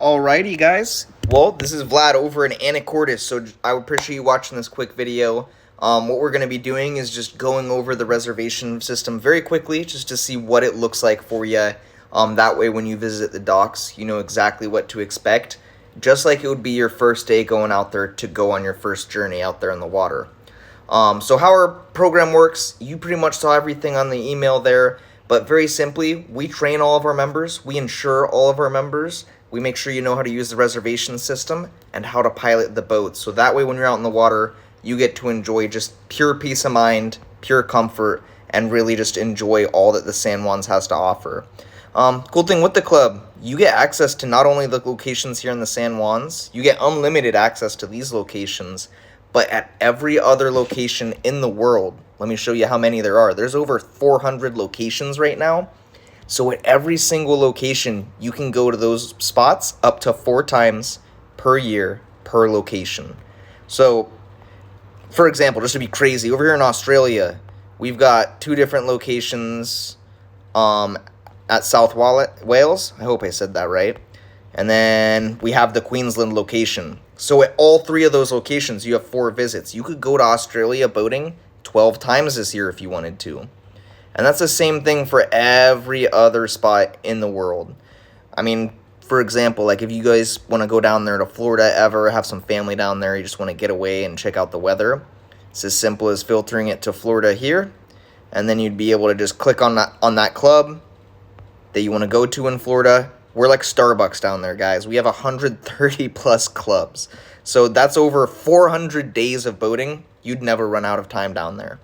Alrighty, guys. Well, this is Vlad over in Anacortes, so I would appreciate you watching this quick video. What we're going to be doing is just going over the reservation system very quickly, just to see what it looks like for you. That way, when you visit the docks, you know exactly what to expect, just like it would be your first day going out there to go on your first journey out there in the water. So how our program works, you pretty much saw everything on the email there, but very simply, we train all of our members, we insure all of our members, we make sure you know how to use the reservation system and how to pilot the boat. So that way when you're out in the water, you get to enjoy just pure peace of mind, pure comfort, and really just enjoy all that the San Juans has to offer. Cool thing with the club, you get access to not only the locations here in the San Juans, you get unlimited access to these locations, but at every other location in the world. Let me show you how many there are. There's over 400 locations right now. So at every single location, you can go to those spots up to 4 times per year per location. So, for example, just to be crazy, over here in Australia, we've got 2 different locations at South Wales. I hope I said that right. And then we have the Queensland location. So at all 3 of those locations, you have 4 visits. You could go to Australia boating 12 times this year if you wanted to. And that's the same thing for every other spot in the world. I mean, for example, like if you guys want to go down there to Florida ever, have some family down there, you just want to get away and check out the weather, it's as simple as filtering it to Florida here. And then you'd be able to just click on that club that you want to go to in Florida. We're like Starbucks down there, guys. We have 130 plus clubs. So that's over 400 days of boating. You'd never run out of time down there.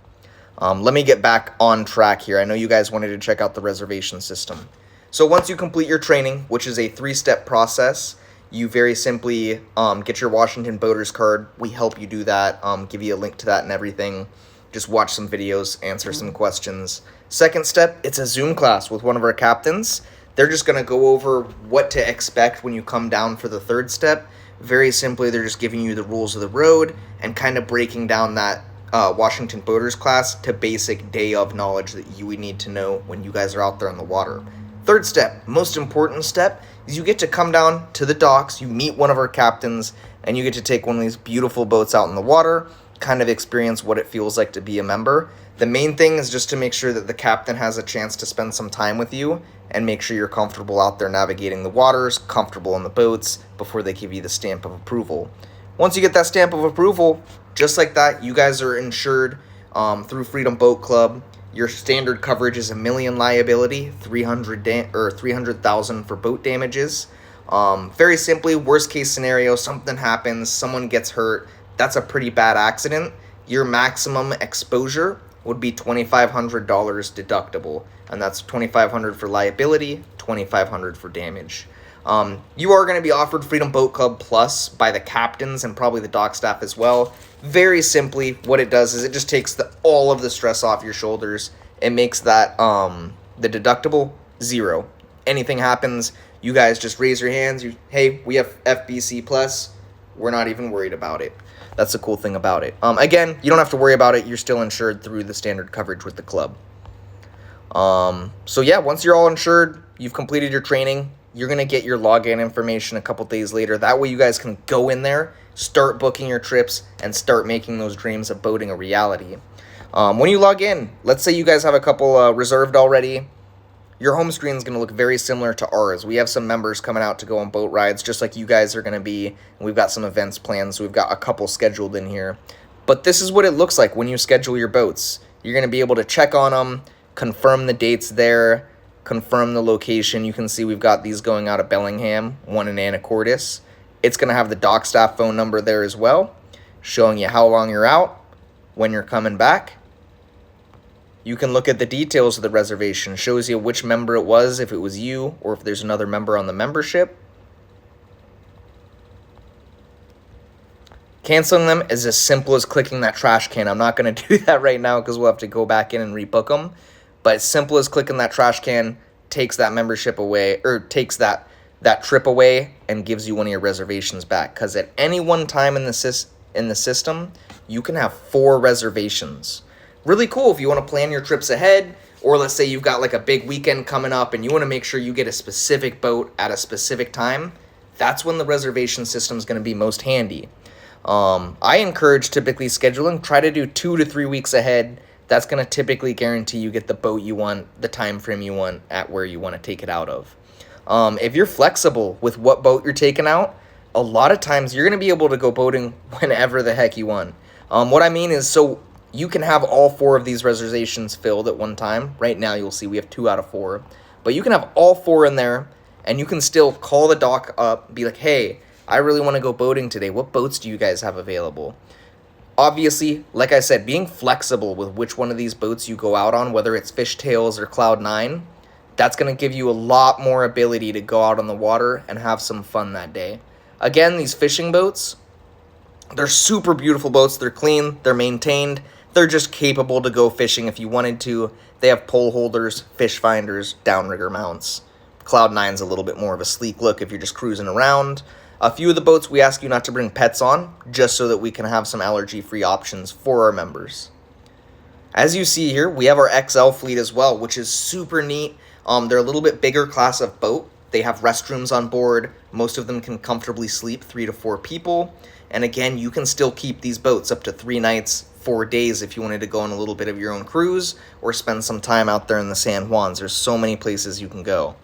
Let me get back on track here. I know you guys wanted to check out the reservation system. So once you complete your training, which is a 3-step process, you very simply get your Washington Boaters card. We help you do that, give you a link to that and everything. Just watch some videos, answer some questions. Second step, it's a Zoom class with one of our captains. They're just going to go over what to expect when you come down for the 3rd step. Very simply, they're just giving you the rules of the road and kind of breaking down that Washington Boaters class to basic day of knowledge that you would need to know when you guys are out there on the water. 3rd step, most important step, is you get to come down to the docks, you meet one of our captains, and you get to take one of these beautiful boats out in the water, kind of experience what it feels like to be a member. The main thing is just to make sure that the captain has a chance to spend some time with you and make sure you're comfortable out there navigating the waters, comfortable in the boats, before they give you the stamp of approval. Once you get that stamp of approval, just like that, you guys are insured through Freedom Boat Club. Your standard coverage is $1 million liability, $300,000 for boat damages. Very simply, worst case scenario, something happens, someone gets hurt, that's a pretty bad accident. Your maximum exposure would be $2,500 deductible, and that's $2,500 for liability, $2,500 for damage. You are going to be offered Freedom Boat Club Plus by the captains and probably the dock staff as well. Very simply, what it does is it just takes all of the stress off your shoulders. It makes that the deductible 0. Anything happens, you guys just raise your hands. Hey, we have FBC Plus. We're not even worried about it. That's the cool thing about it. Again, you don't have to worry about it. You're still insured through the standard coverage with the club. So yeah, once you're all insured, you've completed your training, you're going to get your login information a couple days later. That way you guys can go in there, start booking your trips, and start making those dreams of boating a reality. When you log in, let's say you guys have a couple reserved already. Your home screen is going to look very similar to ours. We have some members coming out to go on boat rides, just like you guys are going to be. And we've got some events planned, so we've got a couple scheduled in here. But this is what it looks like when you schedule your boats. You're going to be able to check on them, confirm the dates there, confirm the location. You can see we've got these going out of Bellingham, one in Anacortes. It's going to have the dock staff phone number there as well, showing you how long you're out, when you're coming back. You can look at the details of the reservation. It shows you which member it was, if it was you, or if there's another member on the membership. Canceling them is as simple as clicking that trash can. I'm not going to do that right now because we'll have to go back in and rebook them. But as simple as clicking that trash can, takes that membership away, or takes that trip away and gives you one of your reservations back. Because at any one time in the system, you can have 4 reservations. Really cool if you want to plan your trips ahead, or let's say you've got like a big weekend coming up and you want to make sure you get a specific boat at a specific time. that's when the reservation system is going to be most handy. I encourage typically scheduling, try to do 2 to 3 weeks ahead. That's going to typically guarantee you get the boat you want, the time frame you want, at where you want to take it out of. If you're flexible with what boat you're taking out, a lot of times you're going to be able to go boating whenever the heck you want. What I mean is, so you can have all 4 of these reservations filled at one time. Right now you'll see we have 2 out of 4. But you can have all 4 in there, and you can still call the dock up, be like, hey, I really want to go boating today. What boats do you guys have available? Obviously, like I said, being flexible with which one of these boats you go out on, whether it's Fishtails or Cloud9, that's going to give you a lot more ability to go out on the water and have some fun that day. Again, these fishing boats, they're super beautiful boats. They're clean, they're maintained, they're just capable to go fishing if you wanted to. They have pole holders, fish finders, downrigger mounts. Cloud9's a little bit more of a sleek look if you're just cruising around. A few of the boats we ask you not to bring pets on, just so that we can have some allergy-free options for our members. As you see here, we have our XL fleet as well, which is super neat. They're a little bit bigger class of boat. They have restrooms on board. Most of them can comfortably sleep 3 to 4 people. And again, you can still keep these boats up to 3 nights, 4 days if you wanted to go on a little bit of your own cruise or spend some time out there in the San Juans. There's so many places you can go.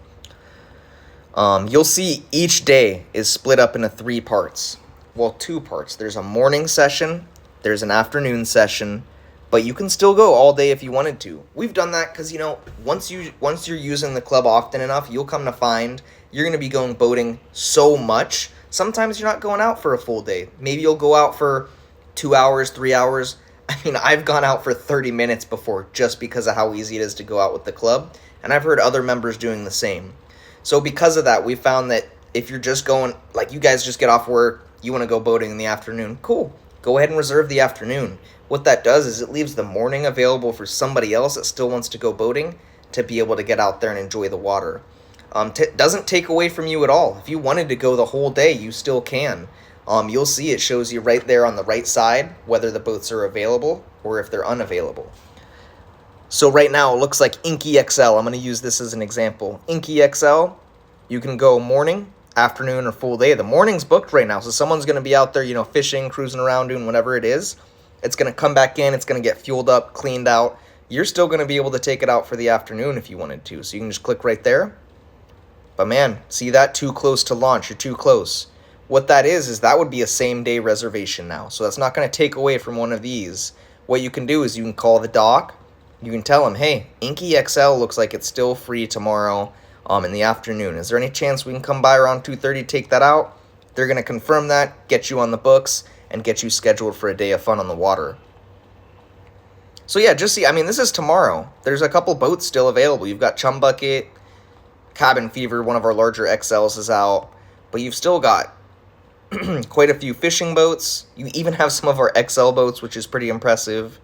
You'll see each day is split up into 3 parts. Well, 2 parts. There's a morning session, there's an afternoon session, but you can still go all day if you wanted to. We've done that because, you know, once you're using the club often enough, you'll come to find you're going to be going boating so much. Sometimes you're not going out for a full day. Maybe you'll go out for 2 hours, 3 hours. I mean, I've gone out for 30 minutes before just because of how easy it is to go out with the club, and I've heard other members doing the same. So because of that, we found that if you're just going, like you guys just get off work, you want to go boating in the afternoon, cool. Go ahead and reserve the afternoon. What that does is it leaves the morning available for somebody else that still wants to go boating to be able to get out there and enjoy the water. Doesn't take away from you at all. If you wanted to go the whole day, you still can. You'll see it shows you right there on the right side whether the boats are available or if they're unavailable. So right now it looks like Inky XL. I'm going to use this as an example. Inky XL, you can go morning, afternoon, or full day. The morning's booked right now, so someone's going to be out there, you know, fishing, cruising around, doing whatever it is. It's going to come back in, it's going to get fueled up, cleaned out. You're still going to be able to take it out for the afternoon if you wanted to. So you can just click right there. But man, see that? Too close to launch. You're too close. What that is that would be a same-day reservation now. So that's not going to take away from one of these. What you can do is you can call the dock. You can tell them, hey, Inky XL looks like it's still free tomorrow in the afternoon. Is there any chance we can come by around 2:30, take that out? They're going to confirm that, get you on the books, and get you scheduled for a day of fun on the water. So yeah, just see, I mean, this is tomorrow. There's a couple boats still available. You've got Chum Bucket, Cabin Fever, one of our larger XLs is out, but you've still got quite a few fishing boats. You even have some of our XL boats, which is pretty impressive.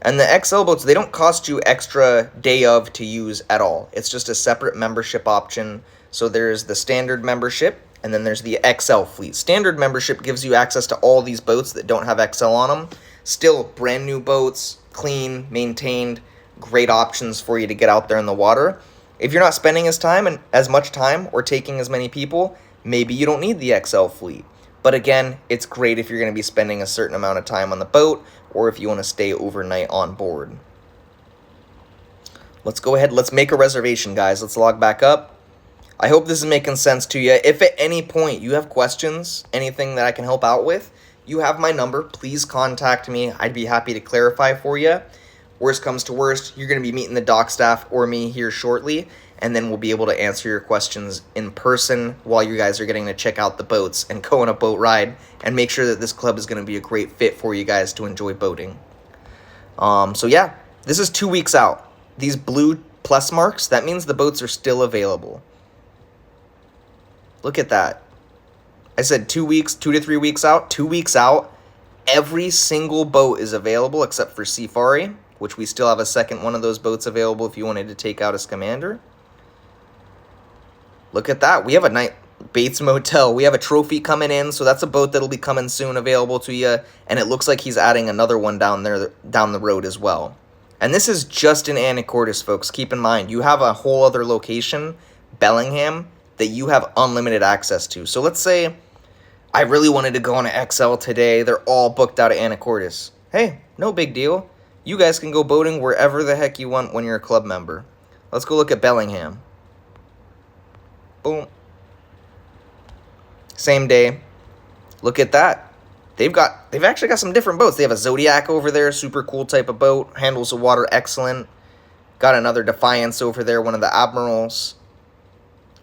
And the XL boats, they don't cost you extra day of to use at all. It's just a separate membership option. So there's the standard membership, and then there's the XL fleet. Standard membership gives you access to all these boats that don't have XL on them. Still brand new boats, clean, maintained, great options for you to get out there in the water. If you're not spending as much time or taking as many people, maybe you don't need the XL fleet. But again, it's great if you're going to be spending a certain amount of time on the boat or if you want to stay overnight on board. Let's go ahead. Let's make a reservation, guys. Let's log back up. I hope this is making sense to you. If at any point you have questions, anything that I can help out with, you have my number. Please contact me. I'd be happy to clarify for you. Worst comes to worst, you're going to be meeting the dock staff or me here shortly, and then we'll be able to answer your questions in person while you guys are getting to check out the boats and go on a boat ride and make sure that this club is going to be a great fit for you guys to enjoy boating. So yeah, this is 2 weeks out. These blue plus marks, that means the boats are still available. Look at that. I said 2 weeks, 2 to 3 weeks out. 2 weeks out, every single boat is available except for Safari, which we still have a second one of those boats available if you wanted to take out as Commander. Look at that. We have a night Bates Motel. We have a trophy coming in, so that's a boat that'll be coming soon available to you. And it looks like he's adding another one down the road as well. And this is just in Anacortes, folks. Keep in mind, you have a whole other location, Bellingham. that you have unlimited access to. So let's say I really wanted to go on an XL today. They're all booked out of Anacortes. Hey, no big deal. You guys can go boating wherever the heck you want when you're a club member. Let's go look at Bellingham. Boom. Same day. Look at that. They've actually got some different boats. They have a Zodiac over there, super cool type of boat. Handles the water excellent. Got another Defiance over there, one of the Admirals.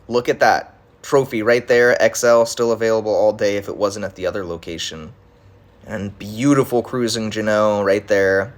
Look at that. Trophy right there. XL still available all day if it wasn't at the other location. And beautiful cruising Jeanneau right there.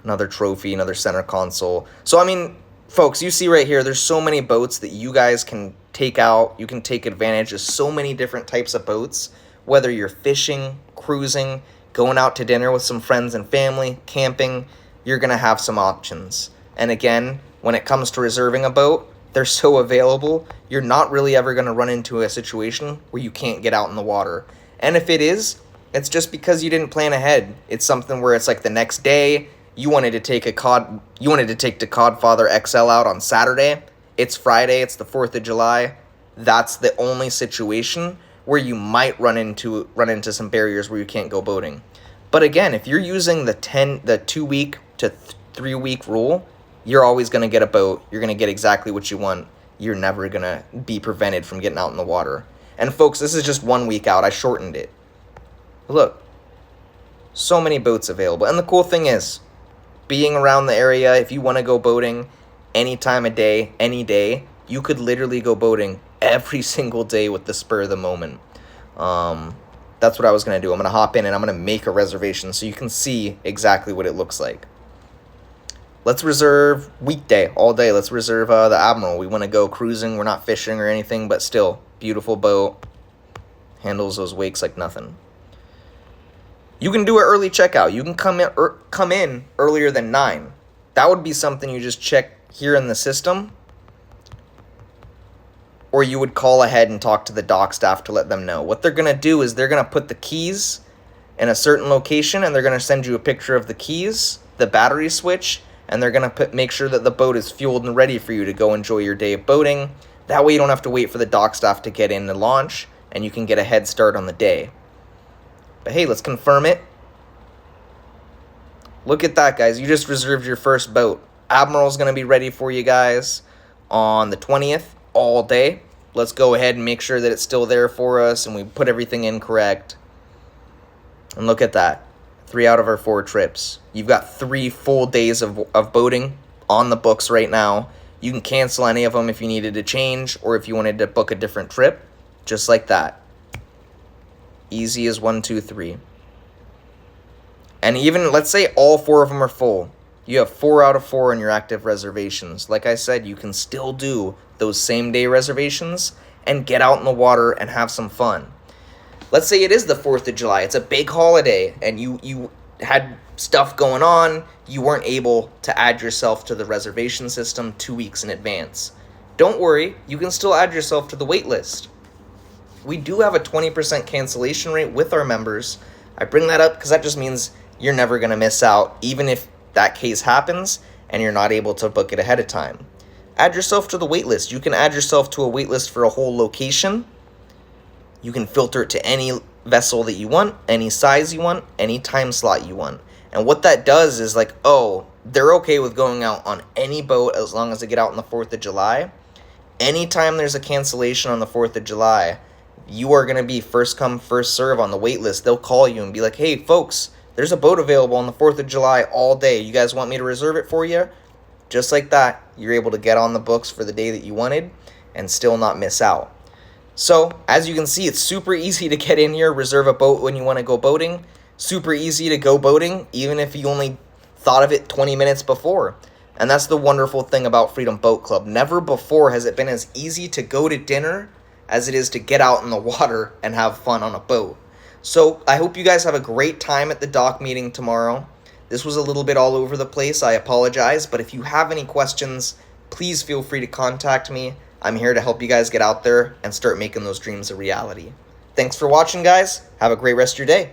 Another trophy, another center console. So, I mean, folks, you see right here, there's so many boats that you guys can take out. You can take advantage of so many different types of boats. Whether you're fishing, cruising, going out to dinner with some friends and family, camping, you're going to have some options. And again, when it comes to reserving a boat, they're so available, you're not really ever going to run into a situation where you can't get out in the water. And if it is, it's just because you didn't plan ahead. It's something where it's like the next day, you wanted to take the Codfather XL out on Saturday. It's Friday, it's the 4th of July. That's the only situation where you might run into some barriers where you can't go boating. But again, if you're using the 2-week to 3-week rule, you're always going to get a boat. You're going to get exactly what you want. You're never going to be prevented from getting out in the water. And folks, this is just 1 week out. I shortened it. Look, so many boats available. And the cool thing is, being around the area, if you want to go boating any time of day, any day, you could literally go boating every single day with the spur of the moment. That's what I was going to do. I'm going to hop in and I'm going to make a reservation so you can see exactly what it looks like. Let's reserve weekday, all day. Let's reserve the Admiral. We want to go cruising. We're not fishing or anything, but still, beautiful boat. Handles those wakes like nothing. You can do an early checkout. You can come in earlier than 9. That would be something you just check here in the system. Or you would call ahead and talk to the dock staff to let them know. What they're going to do is they're going to put the keys in a certain location, and they're going to send you a picture of the keys, the battery switch, and they're going to make sure that the boat is fueled and ready for you to go enjoy your day of boating. That way you don't have to wait for the dock staff to get in to launch, and you can get a head start on the day. But hey, let's confirm it. Look at that, guys. You just reserved your first boat. Admiral's going to be ready for you guys on the 20th all day. Let's go ahead and make sure that it's still there for us and we put everything in correct. And look at that. 3 out of our 4 trips. You've got 3 full days of boating on the books right now. You can cancel any of them if you needed to change or if you wanted to book a different trip. Just like that. Easy as 1, 2, 3. And even, let's say all 4 of them are full. You have 4 out of 4 in your active reservations. Like I said, you can still do those same day reservations and get out in the water and have some fun. Let's say it is the 4th of July. It's a big holiday and you had stuff going on. You weren't able to add yourself to the reservation system 2 weeks in advance. Don't worry, you can still add yourself to the wait list. We do have a 20% cancellation rate with our members. I bring that up because that just means you're never going to miss out, even if that case happens and you're not able to book it ahead of time. Add yourself to the wait list. You can add yourself to a wait list for a whole location. You can filter it to any vessel that you want, any size you want, any time slot you want. And what that does is like, oh, they're okay with going out on any boat as long as they get out on the 4th of July. Anytime there's a cancellation on the 4th of July, you are going to be first come, first serve on the wait list. They'll call you and be like, hey, folks, there's a boat available on the 4th of July all day. You guys want me to reserve it for you? Just like that, you're able to get on the books for the day that you wanted and still not miss out. So, as you can see, it's super easy to get in here, reserve a boat when you want to go boating. Super easy to go boating, even if you only thought of it 20 minutes before. And that's the wonderful thing about Freedom Boat Club. Never before has it been as easy to go to dinner as it is to get out in the water and have fun on a boat. So, I hope you guys have a great time at the dock meeting tomorrow. This was a little bit all over the place. I apologize. But if you have any questions, please feel free to contact me. I'm here to help you guys get out there and start making those dreams a reality. Thanks for watching, guys. Have a great rest of your day.